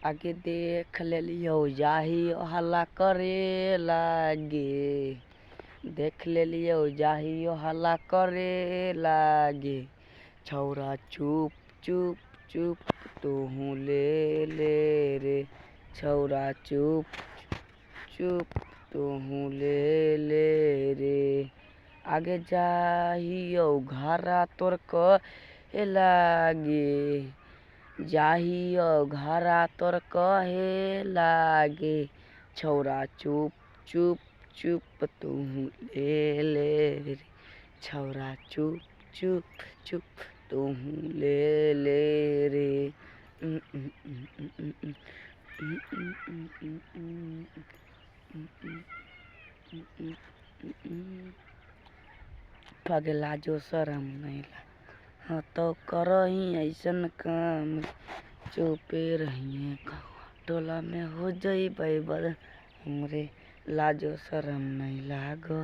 आगे देख लेलियो जाही हल्ला करे लागे। देख लेलियो जाही हल्ला करे लागे। छौरा चुप चुप चुप तूहू ले ले रे। छौरा चुप चुप तूहू ले ले रे। आगे जाहियो घरा तोर कहे लागे। जाहियो घरा तोर कहे लागे। छौरा चुप चुप चुप तूहू ले ले रे। छौरा चुप चुप चुप तूहू ले ले रे। पगला जो शरम नहीं ला। हाँ तो करही ऐसन काम चुपे रहिए टोला में हो जइबै बद। हमरे लाजो शरम नहीं लागो।